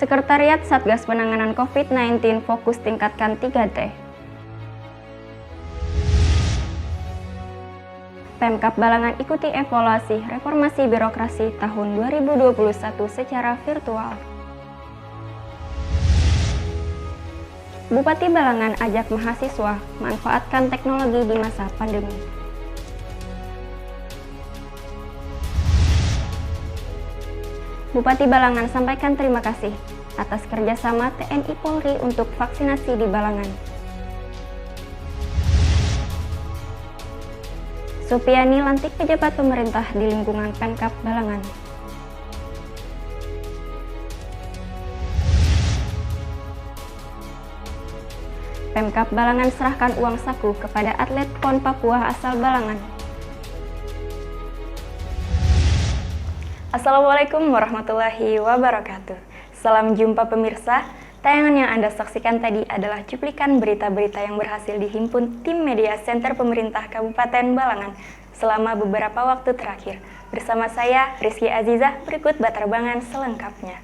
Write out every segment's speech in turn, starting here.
Sekretariat Satgas Penanganan COVID-19 fokus tingkatkan 3T. Pemkab Balangan ikuti evaluasi reformasi birokrasi tahun 2021 secara virtual. Bupati Balangan ajak mahasiswa manfaatkan teknologi di masa pandemi. Bupati Balangan sampaikan terima kasih atas kerjasama TNI Polri untuk vaksinasi di Balangan. Supiani lantik pejabat pemerintah di lingkungan Pemkab Balangan. Pemkab Balangan serahkan uang saku kepada atlet PON Papua asal Balangan. Assalamualaikum warahmatullahi wabarakatuh. Salam jumpa pemirsa. Tayangan yang Anda saksikan tadi adalah cuplikan berita-berita yang berhasil dihimpun tim media center pemerintah Kabupaten Balangan selama beberapa waktu terakhir. Bersama saya, Rizky Azizah, berikut baterbangan selengkapnya.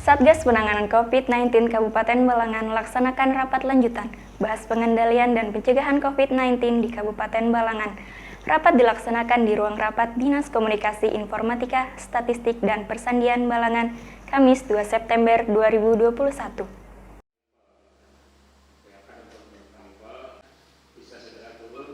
Satgas Penanganan COVID-19 Kabupaten Balangan melaksanakan rapat lanjutan bahas pengendalian dan pencegahan COVID-19 di Kabupaten Balangan. Rapat dilaksanakan di ruang rapat Dinas Komunikasi Informatika, Statistik, dan Persandian Balangan, Kamis 2 September 2021.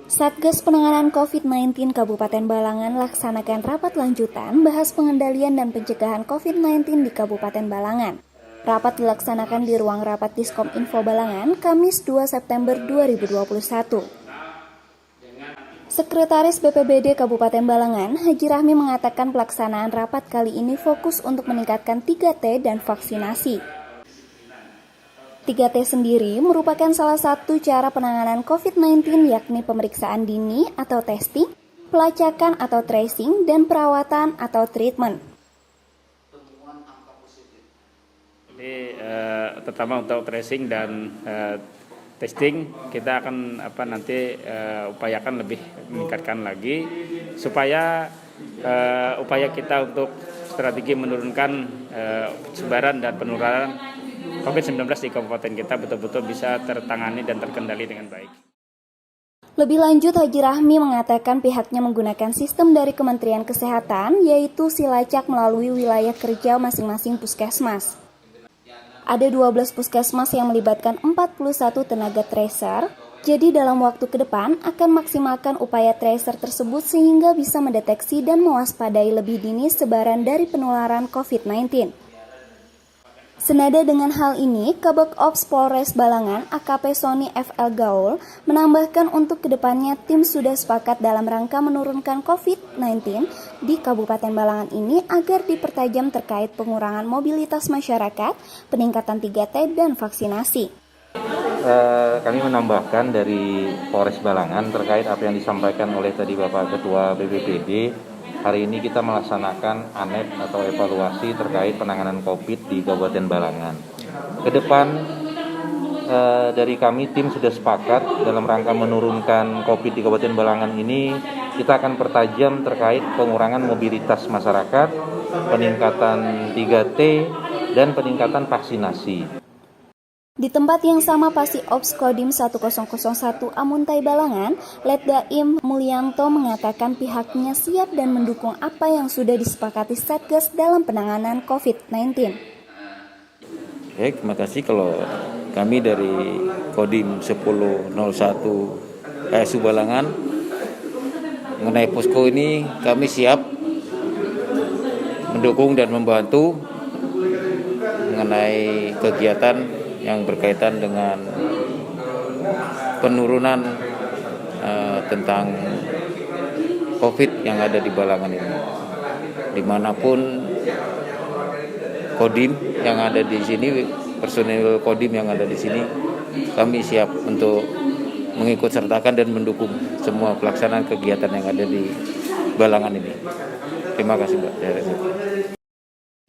Satgas Penanganan COVID-19 Kabupaten Balangan laksanakan rapat lanjutan bahas pengendalian dan pencegahan COVID-19 di Kabupaten Balangan. Rapat dilaksanakan di ruang rapat Diskom Info Balangan, Kamis 2 September 2021. Sekretaris BPBD Kabupaten Balangan, Haji Rahmi mengatakan pelaksanaan rapat kali ini fokus untuk meningkatkan 3T dan vaksinasi. 3T sendiri merupakan salah satu cara penanganan COVID-19 yakni pemeriksaan dini atau testing, pelacakan atau tracing, dan perawatan atau treatment. Jadi terutama untuk tracing dan testing kita akan nanti upayakan lebih meningkatkan lagi supaya upaya kita untuk strategi menurunkan sebaran dan penularan COVID-19 di kabupaten kita betul-betul bisa tertangani dan terkendali dengan baik. Lebih lanjut, Haji Rahmi mengatakan pihaknya menggunakan sistem dari Kementerian Kesehatan, yaitu Silacak melalui wilayah kerja masing-masing puskesmas. Ada 12 puskesmas yang melibatkan 41 tenaga tracer, jadi dalam waktu ke depan akan maksimalkan upaya tracer tersebut sehingga bisa mendeteksi dan mewaspadai lebih dini sebaran dari penularan COVID-19. Senada dengan hal ini, Kabak Ops Polres Balangan AKP Sony FL Gaul menambahkan untuk kedepannya tim sudah sepakat dalam rangka menurunkan COVID-19 di Kabupaten Balangan ini agar dipertajam terkait pengurangan mobilitas masyarakat, peningkatan 3T, dan vaksinasi. Kami menambahkan dari Polres Balangan terkait apa yang disampaikan oleh tadi Bapak Ketua BPBD. Hari ini kita melaksanakan ANEP atau evaluasi terkait penanganan COVID di Kabupaten Balangan. Ke depan dari kami tim sudah sepakat dalam rangka menurunkan COVID di Kabupaten Balangan ini kita akan pertajam terkait pengurangan mobilitas masyarakat, peningkatan 3T, dan peningkatan vaksinasi. Di tempat yang sama Pasi Ops Kodim 1001 Amuntai Balangan, Letdaim Mulyanto mengatakan pihaknya siap dan mendukung apa yang sudah disepakati Satgas dalam penanganan COVID-19. Terima kasih. Kalau kami dari Kodim 1001 KSU Balangan mengenai posko ini kami siap mendukung dan membantu mengenai kegiatan yang berkaitan dengan penurunan tentang COVID yang ada di Balangan ini. Dimanapun Kodim yang ada di sini, personil Kodim yang ada di sini, kami siap untuk mengikut sertakan dan mendukung semua pelaksanaan kegiatan yang ada di Balangan ini. Terima kasih, Mbak.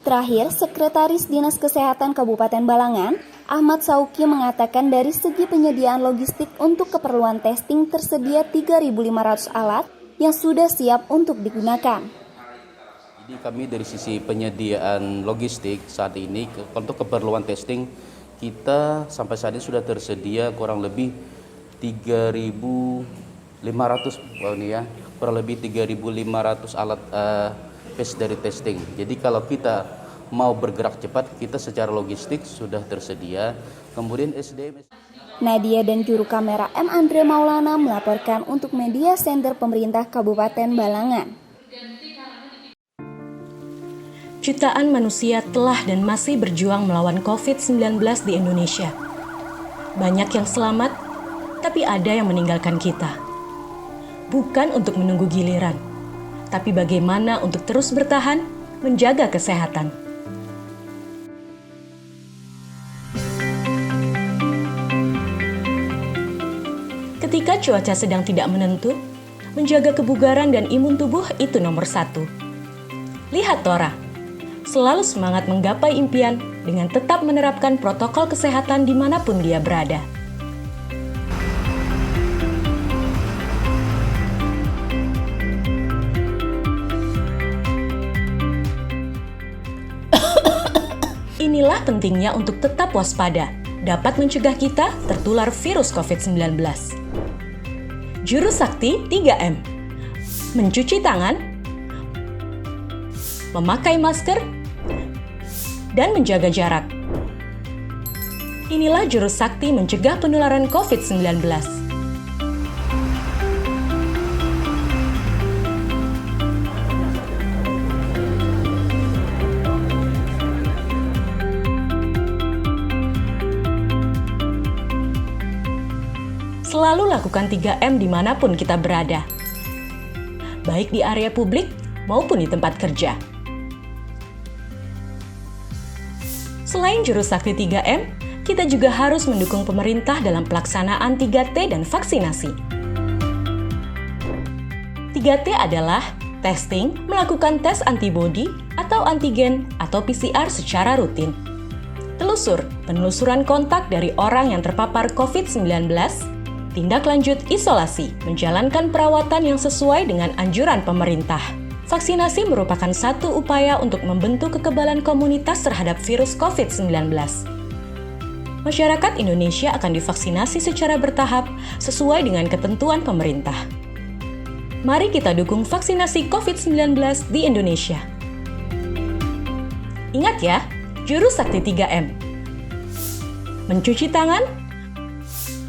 Terakhir, Sekretaris Dinas Kesehatan Kabupaten Balangan, Ahmad Sauki mengatakan dari segi penyediaan logistik untuk keperluan testing tersedia 3.500 alat yang sudah siap untuk digunakan. Jadi kami dari sisi penyediaan logistik saat ini untuk keperluan testing kita sampai saat ini sudah tersedia kurang lebih 3.500 kurang lebih 3.500 alat dari testing. Jadi kalau kita mau bergerak cepat, kita secara logistik sudah tersedia. Kemudian SDM. Nadia dan juru kamera M. Andre Maulana melaporkan untuk Media Center Pemerintah Kabupaten Balangan. Jutaan manusia telah dan masih berjuang melawan COVID-19 di Indonesia. Banyak yang selamat, tapi ada yang meninggalkan kita. Bukan untuk menunggu giliran, tapi bagaimana untuk terus bertahan, menjaga kesehatan. Ketika cuaca sedang tidak menentu, menjaga kebugaran dan imun tubuh itu nomor 1. Lihat Tora, selalu semangat menggapai impian dengan tetap menerapkan protokol kesehatan dimanapun dia berada. Inilah pentingnya untuk tetap waspada, dapat mencegah kita tertular virus COVID-19. Juru sakti 3M. Mencuci tangan, memakai masker, dan menjaga jarak. Inilah juru sakti mencegah penularan COVID-19. Selalu lakukan 3M dimanapun kita berada, baik di area publik maupun di tempat kerja. Selain juru sakti 3M, kita juga harus mendukung pemerintah dalam pelaksanaan 3T dan vaksinasi. 3T adalah testing, melakukan tes antibodi atau antigen atau PCR secara rutin. Telusur, penelusuran kontak dari orang yang terpapar COVID-19, tindak lanjut isolasi, menjalankan perawatan yang sesuai dengan anjuran pemerintah. Vaksinasi merupakan satu upaya untuk membentuk kekebalan komunitas terhadap virus COVID-19. Masyarakat Indonesia akan divaksinasi secara bertahap sesuai dengan ketentuan pemerintah. Mari kita dukung vaksinasi COVID-19 di Indonesia. Ingat ya, juru sakti 3M. Mencuci tangan,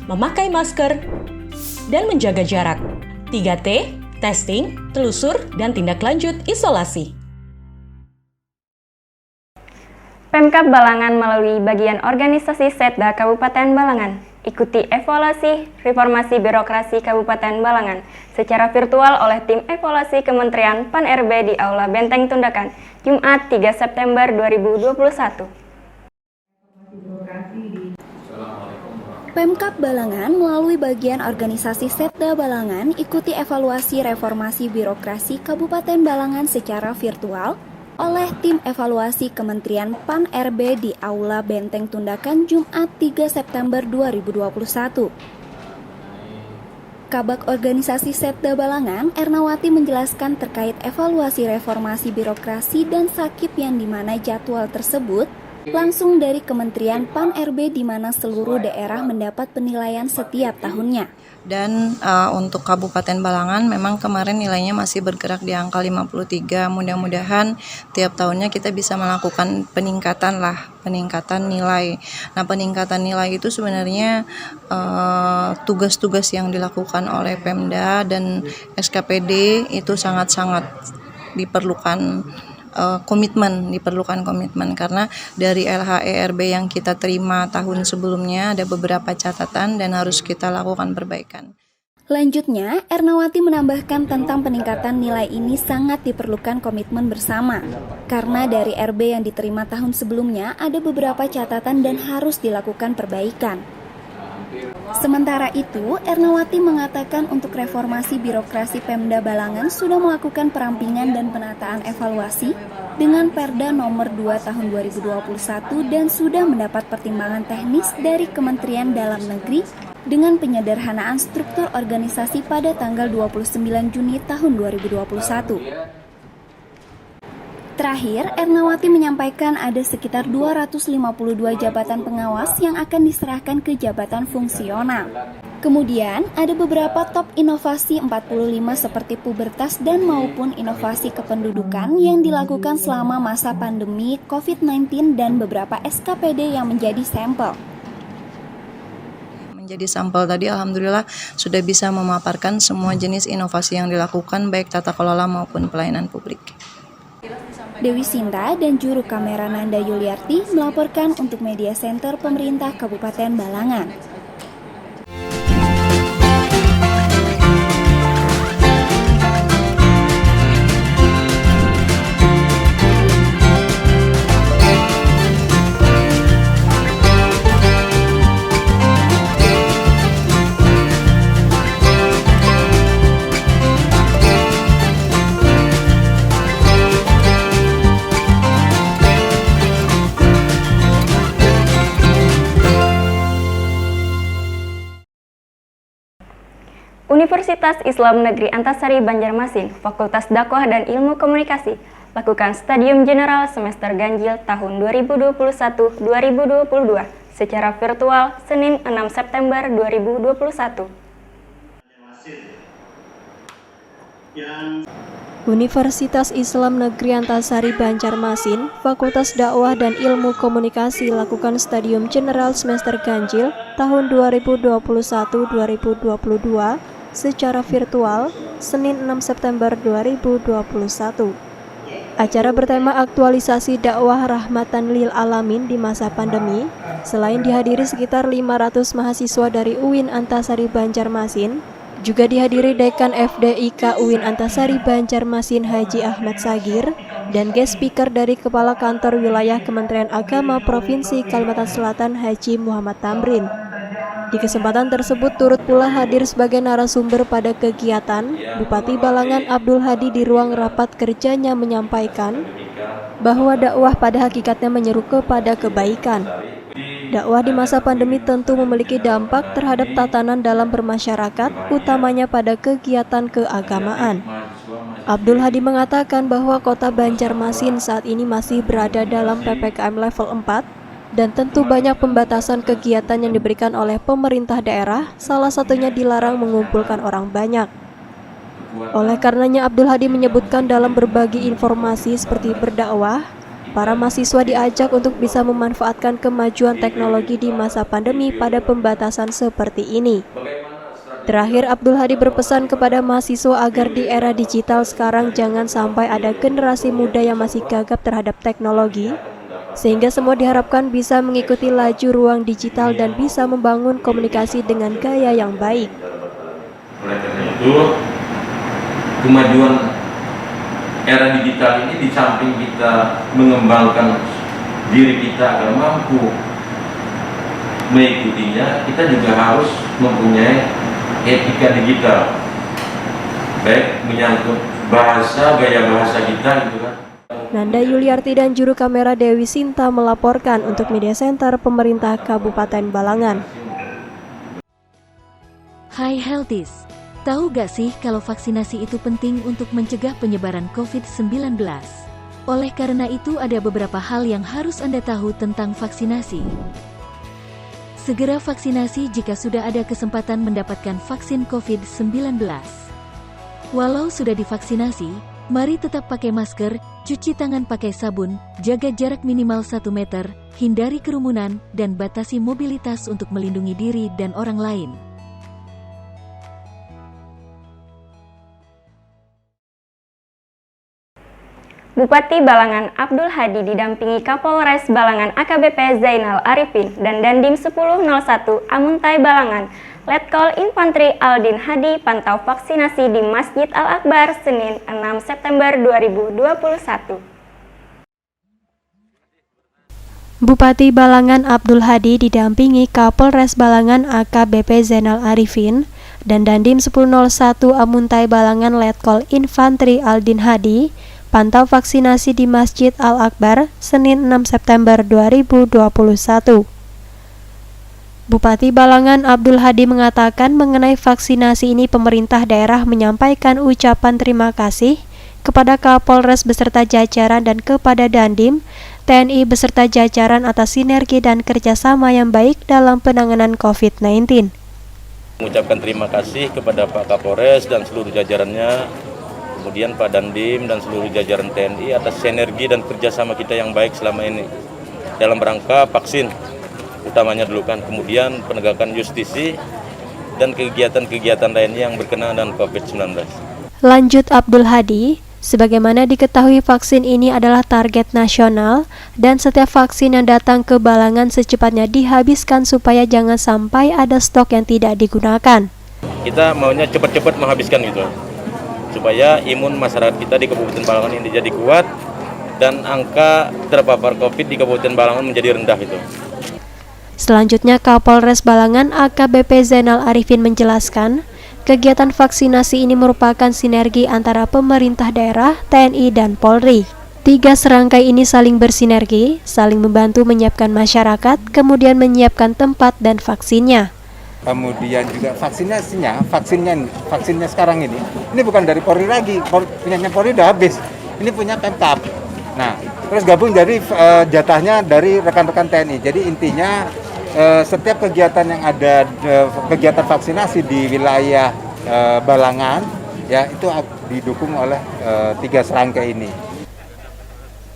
memakai masker, dan menjaga jarak. 3T, testing, telusur, dan tindak lanjut isolasi. Pemkab Balangan melalui bagian organisasi Setda Kabupaten Balangan ikuti evaluasi reformasi birokrasi Kabupaten Balangan secara virtual oleh tim evaluasi Kementerian Pan-RB di Aula Benteng Tundakan, Jumat 3 September 2021. Pemkab Balangan melalui bagian organisasi Setda Balangan ikuti evaluasi reformasi birokrasi Kabupaten Balangan secara virtual oleh tim evaluasi Kementerian Pan-RB di Aula Benteng Tundakan Jumat 3 September 2021. Kabag Organisasi Setda Balangan, Ernawati menjelaskan terkait evaluasi reformasi birokrasi dan sakip yang dimana jadwal tersebut langsung dari Kementerian Pan-RB di mana seluruh daerah mendapat penilaian setiap tahunnya. Dan untuk Kabupaten Balangan memang kemarin nilainya masih bergerak di angka 53. Mudah-mudahan tiap tahunnya kita bisa melakukan peningkatan nilai. Nah, peningkatan nilai itu sebenarnya tugas-tugas yang dilakukan oleh Pemda dan SKPD itu sangat-sangat diperlukan komitmen karena dari LHERB yang kita terima tahun sebelumnya ada beberapa catatan dan harus kita lakukan perbaikan. Lanjutnya, Ernawati menambahkan tentang peningkatan nilai ini sangat diperlukan komitmen bersama. Karena dari RB yang diterima tahun sebelumnya ada beberapa catatan dan harus dilakukan perbaikan. Sementara itu, Ernawati mengatakan untuk reformasi birokrasi Pemda Balangan sudah melakukan perampingan dan penataan evaluasi dengan Perda nomor 2 tahun 2021 dan sudah mendapat pertimbangan teknis dari Kementerian Dalam Negeri dengan penyederhanaan struktur organisasi pada tanggal 29 Juni tahun 2021. Terakhir, Ernawati menyampaikan ada sekitar 252 jabatan pengawas yang akan diserahkan ke jabatan fungsional. Kemudian, ada beberapa top inovasi 45 seperti pubertas dan maupun inovasi kependudukan yang dilakukan selama masa pandemi COVID-19 dan beberapa SKPD yang menjadi sampel. Menjadi sampel tadi alhamdulillah sudah bisa memaparkan semua jenis inovasi yang dilakukan baik tata kelola maupun pelayanan publik. Dewi Sinta dan juru kamera Nanda Yuliarti melaporkan untuk Media Center Pemerintah Kabupaten Balangan. Universitas Islam Negeri Antasari Banjarmasin, Fakultas Dakwah dan Ilmu Komunikasi, lakukan Stadium General semester ganjil tahun 2021-2022 secara virtual Senin 6 September 2021. Universitas Islam Negeri Antasari Banjarmasin, Fakultas Dakwah dan Ilmu Komunikasi lakukan Stadium General semester ganjil tahun 2021-2022 secara virtual Senin 6 September 2021. Acara bertema aktualisasi dakwah rahmatan lil alamin di masa pandemi, selain dihadiri sekitar 500 mahasiswa dari UIN Antasari Banjarmasin, juga dihadiri Dekan FDIK UIN Antasari Banjarmasin Haji Ahmad Sagir dan guest speaker dari Kepala Kantor Wilayah Kementerian Agama Provinsi Kalimantan Selatan Haji Muhammad Tamrin. Di kesempatan tersebut turut pula hadir sebagai narasumber pada kegiatan, Bupati Balangan Abdul Hadi di ruang rapat kerjanya menyampaikan bahwa dakwah pada hakikatnya menyeru kepada kebaikan. Dakwah di masa pandemi tentu memiliki dampak terhadap tatanan dalam bermasyarakat, utamanya pada kegiatan keagamaan. Abdul Hadi mengatakan bahwa Kota Banjarmasin saat ini masih berada dalam PPKM level 4 dan tentu banyak pembatasan kegiatan yang diberikan oleh pemerintah daerah, salah satunya dilarang mengumpulkan orang banyak. Oleh karenanya Abdul Hadi menyebutkan dalam berbagi informasi seperti berdakwah, para mahasiswa diajak untuk bisa memanfaatkan kemajuan teknologi di masa pandemi pada pembatasan seperti ini. Terakhir, Abdul Hadi berpesan kepada mahasiswa agar di era digital sekarang jangan sampai ada generasi muda yang masih gagap terhadap teknologi, sehingga semua diharapkan bisa mengikuti laju ruang digital dan bisa membangun komunikasi dengan gaya yang baik. Oleh karena itu, kemajuan era digital ini di samping kita mengembangkan diri kita agar mampu mengikutinya, kita juga harus mempunyai etika digital, baik menyangkut bahasa, gaya bahasa kita gitu kan. Nanda Yuliarti dan juru kamera Dewi Sinta melaporkan untuk Media Center Pemerintah Kabupaten Balangan. Hai Healthies, tahu gak sih kalau vaksinasi itu penting untuk mencegah penyebaran COVID-19? Oleh karena itu ada beberapa hal yang harus Anda tahu tentang vaksinasi. Segera vaksinasi jika sudah ada kesempatan mendapatkan vaksin COVID-19. Walau sudah divaksinasi, mari tetap pakai masker, cuci tangan pakai sabun, jaga jarak minimal 1 meter, hindari kerumunan, dan batasi mobilitas untuk melindungi diri dan orang lain. Bupati Balangan Abdul Hadi didampingi Kapolres Balangan AKBP Zainal Arifin dan Dandim 1001 Amuntai Balangan, Letkol Infantri Aldin Hadi pantau vaksinasi di Masjid Al-Akbar Senin 6 September 2021. Bupati Balangan Abdul Hadi didampingi Kapolres Balangan AKBP Zainal Arifin dan Dandim 1001 Amuntai Balangan Letkol Infantri Aldin Hadi pantau vaksinasi di Masjid Al-Akbar Senin 6 September 2021. Bupati Balangan Abdul Hadi mengatakan mengenai vaksinasi ini pemerintah daerah menyampaikan ucapan terima kasih kepada Kapolres beserta jajaran dan kepada Dandim, TNI beserta jajaran atas sinergi dan kerjasama yang baik dalam penanganan COVID-19. Mengucapkan terima kasih kepada Pak Kapolres dan seluruh jajarannya, kemudian Pak Dandim dan seluruh jajaran TNI atas sinergi dan kerjasama kita yang baik selama ini dalam rangka vaksin utamanya dulu kan, kemudian penegakan justisi dan kegiatan-kegiatan lainnya yang berkenaan dengan COVID-19. Lanjut Abdul Hadi, sebagaimana diketahui vaksin ini adalah target nasional dan setiap vaksin yang datang ke Balangan secepatnya dihabiskan supaya jangan sampai ada stok yang tidak digunakan. Kita maunya cepat-cepat menghabiskan gitu, supaya imun masyarakat kita di Kabupaten Balangan ini jadi kuat dan angka terpapar COVID di Kabupaten Balangan menjadi rendah itu. Selanjutnya Kapolres Balangan AKBP Zainal Arifin menjelaskan, kegiatan vaksinasi ini merupakan sinergi antara pemerintah daerah, TNI, dan Polri. 3 serangkai ini saling bersinergi, saling membantu menyiapkan masyarakat, kemudian menyiapkan tempat dan vaksinnya. Kemudian juga vaksinnya sekarang ini bukan dari Polri lagi, punyanya Polri udah habis, ini punya Pemkab. Nah, terus gabung dari jatahnya dari rekan-rekan TNI. Jadi intinya setiap kegiatan yang ada, kegiatan vaksinasi di wilayah Balangan, ya itu didukung oleh 3 serangkai ini.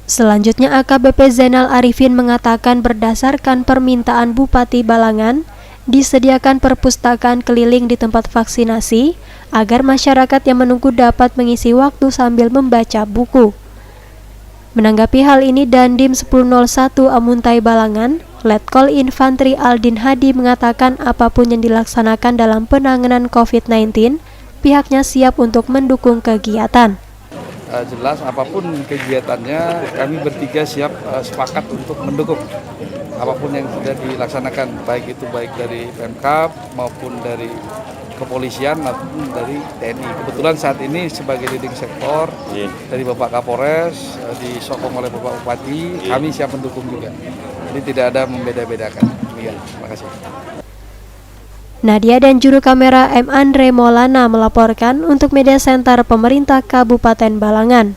Selanjutnya AKBP Zainal Arifin mengatakan berdasarkan permintaan Bupati Balangan, disediakan perpustakaan keliling di tempat vaksinasi agar masyarakat yang menunggu dapat mengisi waktu sambil membaca buku. Menanggapi hal ini, Dandim 1001 Amuntai Balangan, Letkol Infantri Aldin Hadi mengatakan apapun yang dilaksanakan dalam penanganan COVID-19, pihaknya siap untuk mendukung kegiatan. Jelas apapun kegiatannya, kami bertiga siap sepakat untuk mendukung apapun yang sudah dilaksanakan, baik dari Pemkab maupun dari kepolisian maupun dari TNI. Kebetulan saat ini sebagai leading sektor dari Bapak Kapolres, disokong oleh Bapak Bupati, kami siap mendukung juga. Jadi tidak ada membeda-bedakan. Terima kasih. Nadia dan juru kamera M. Andre Maulana melaporkan untuk Media Center Pemerintah Kabupaten Balangan.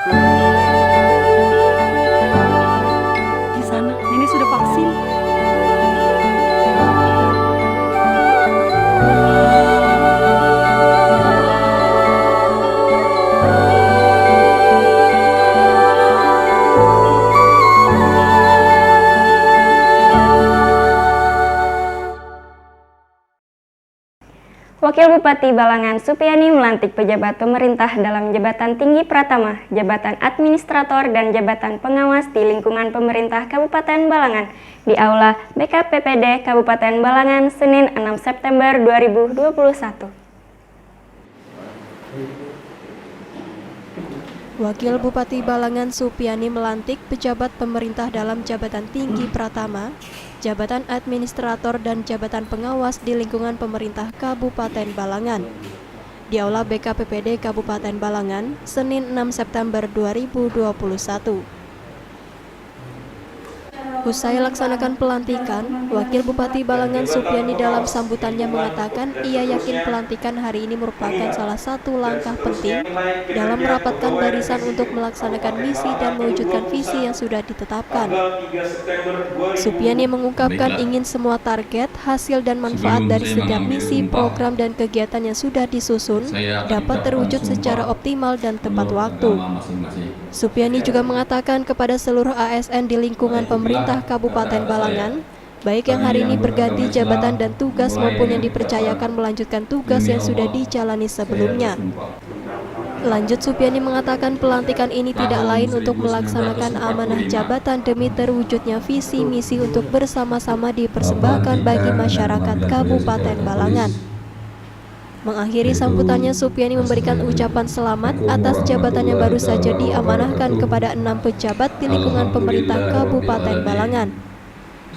Di sana, Nenek sudah vaksin. Wakil Bupati Balangan Supiani melantik pejabat pemerintah dalam jabatan tinggi pratama, jabatan administrator, dan jabatan pengawas di lingkungan pemerintah Kabupaten Balangan di Aula BKPPD Kabupaten Balangan Senin 6 September 2021. Wakil Bupati Balangan Supiani melantik pejabat pemerintah dalam jabatan tinggi pratama, jabatan administrator, dan jabatan pengawas di lingkungan pemerintah Kabupaten Balangan di Aula BKPPD Kabupaten Balangan Senin 6 September 2021. Usai laksanakan pelantikan, Wakil Bupati Balangan Supiani dalam sambutannya mengatakan ia yakin pelantikan hari ini merupakan salah satu langkah penting dalam merapatkan barisan untuk melaksanakan misi dan mewujudkan visi yang sudah ditetapkan. Supiani mengungkapkan ingin semua target, hasil dan manfaat dari setiap misi, program dan kegiatan yang sudah disusun dapat terwujud secara optimal dan tepat waktu. Supiani juga mengatakan kepada seluruh ASN di lingkungan pemerintah Kabupaten Balangan, baik yang hari ini berganti jabatan dan tugas maupun yang dipercayakan melanjutkan tugas yang sudah dijalani sebelumnya. Lanjut, Supiani mengatakan pelantikan ini tidak lain untuk melaksanakan amanah jabatan demi terwujudnya visi misi untuk bersama-sama dipersembahkan bagi masyarakat Kabupaten Balangan. Mengakhiri sambutannya, Supiani memberikan ucapan selamat atas jabatan yang baru saja diamanahkan kepada 6 pejabat di lingkungan pemerintah Kabupaten Balangan.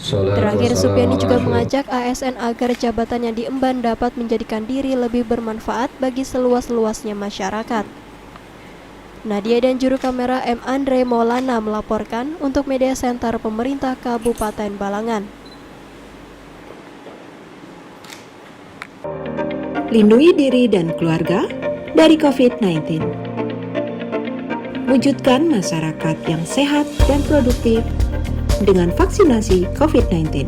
Terakhir, Supiani juga mengajak ASN agar jabatan yang diemban dapat menjadikan diri lebih bermanfaat bagi seluas-luasnya masyarakat. Nadia dan juru kamera M. Andre Maulana melaporkan untuk Media Center Pemerintah Kabupaten Balangan. Lindungi diri dan keluarga dari COVID-19. Wujudkan masyarakat yang sehat dan produktif dengan vaksinasi COVID-19.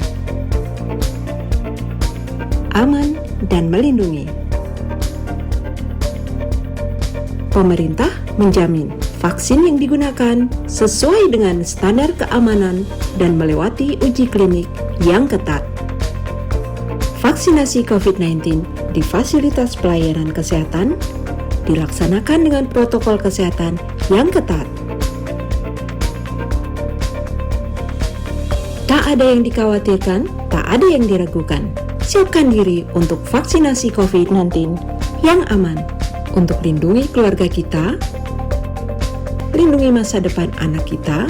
Aman dan melindungi. Pemerintah menjamin vaksin yang digunakan sesuai dengan standar keamanan dan melewati uji klinik yang ketat. Vaksinasi COVID-19 di fasilitas pelayanan kesehatan dilaksanakan dengan protokol kesehatan yang ketat. Tak ada yang dikhawatirkan, tak ada yang diragukan. Siapkan diri untuk vaksinasi COVID-19 yang aman untuk lindungi keluarga kita, lindungi masa depan anak kita,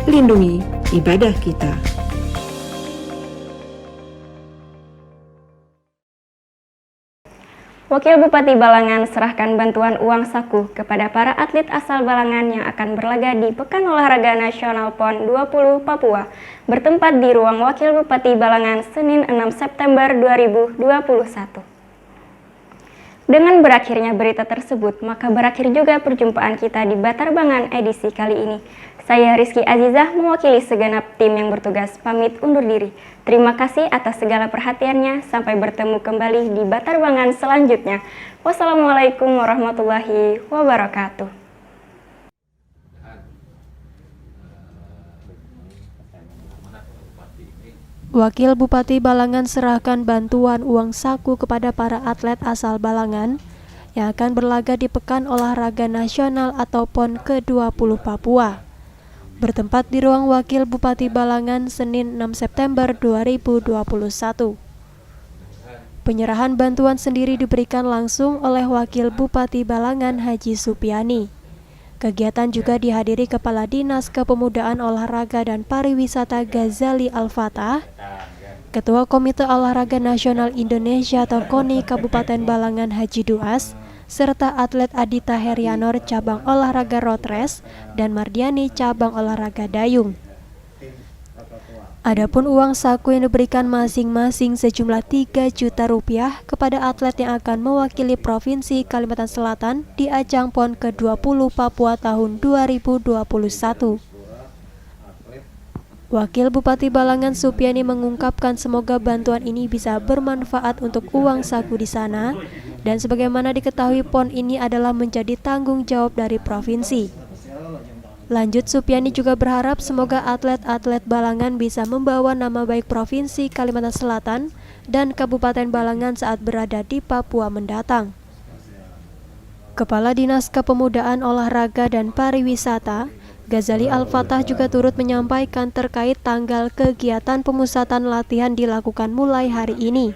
lindungi ibadah kita. Wakil Bupati Balangan serahkan bantuan uang saku kepada para atlet asal Balangan yang akan berlaga di Pekan Olahraga Nasional PON 20 Papua bertempat di ruang Wakil Bupati Balangan Senin 6 September 2021. Dengan berakhirnya berita tersebut, maka berakhir juga perjumpaan kita di Batarbangan edisi kali ini. Saya Rizky Azizah mewakili segenap tim yang bertugas pamit undur diri. Terima kasih atas segala perhatiannya. Sampai bertemu kembali di Batarbangan selanjutnya. Wassalamualaikum warahmatullahi wabarakatuh. Wakil Bupati Balangan serahkan bantuan uang saku kepada para atlet asal Balangan yang akan berlaga di Pekan Olahraga Nasional atau PON ke-20 Papua. Bertempat di ruang Wakil Bupati Balangan Senin 6 September 2021. Penyerahan bantuan sendiri diberikan langsung oleh Wakil Bupati Balangan Haji Supiani. Kegiatan juga dihadiri Kepala Dinas Kepemudaan Olahraga dan Pariwisata Ghazali Al-Fatah, Ketua Komite Olahraga Nasional Indonesia atau KONI Kabupaten Balangan Haji Duas, serta atlet Adita Herianor cabang olahraga road race dan Mardiani cabang olahraga dayung. Adapun uang saku yang diberikan masing-masing sejumlah 3 juta rupiah kepada atlet yang akan mewakili Provinsi Kalimantan Selatan di ajang PON ke-20 Papua tahun 2021. Wakil Bupati Balangan Supiani mengungkapkan semoga bantuan ini bisa bermanfaat untuk uang saku di sana, dan sebagaimana diketahui PON ini adalah menjadi tanggung jawab dari provinsi. Lanjut, Supiani juga berharap semoga atlet-atlet Balangan bisa membawa nama baik Provinsi Kalimantan Selatan dan Kabupaten Balangan saat berada di Papua mendatang. Kepala Dinas Kepemudaan Olahraga dan Pariwisata Ghazali Al-Fatah juga turut menyampaikan terkait tanggal kegiatan pemusatan latihan dilakukan mulai hari ini.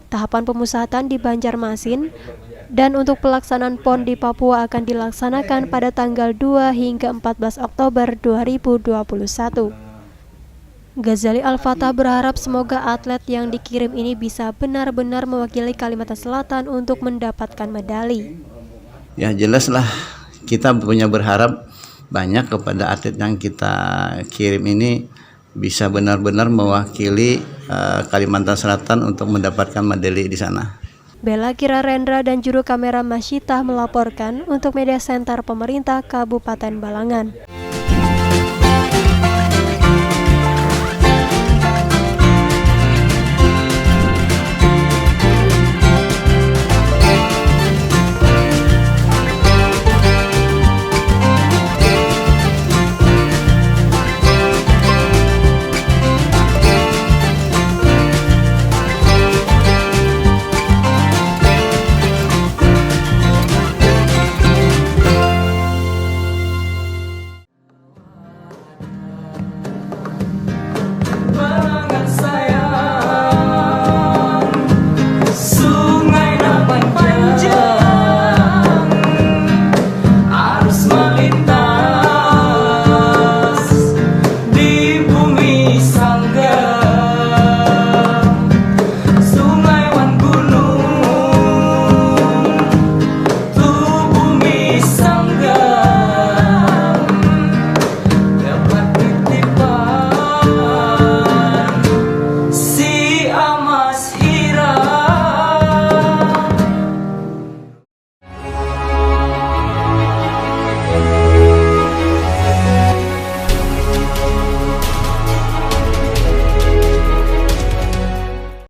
Tahapan pemusatan di Banjarmasin dan untuk pelaksanaan PON di Papua akan dilaksanakan pada tanggal 2 hingga 14 Oktober 2021. Ghazali Al-Fatah berharap semoga atlet yang dikirim ini bisa benar-benar mewakili Kalimantan Selatan untuk mendapatkan medali. Ya jelaslah kita punya berharap banyak kepada atlet yang kita kirim ini bisa benar-benar mewakili Kalimantan Selatan untuk mendapatkan medali di sana. Bella Kirarendra dan juru kamera Masyitah melaporkan untuk Media Center Pemerintah Kabupaten Balangan.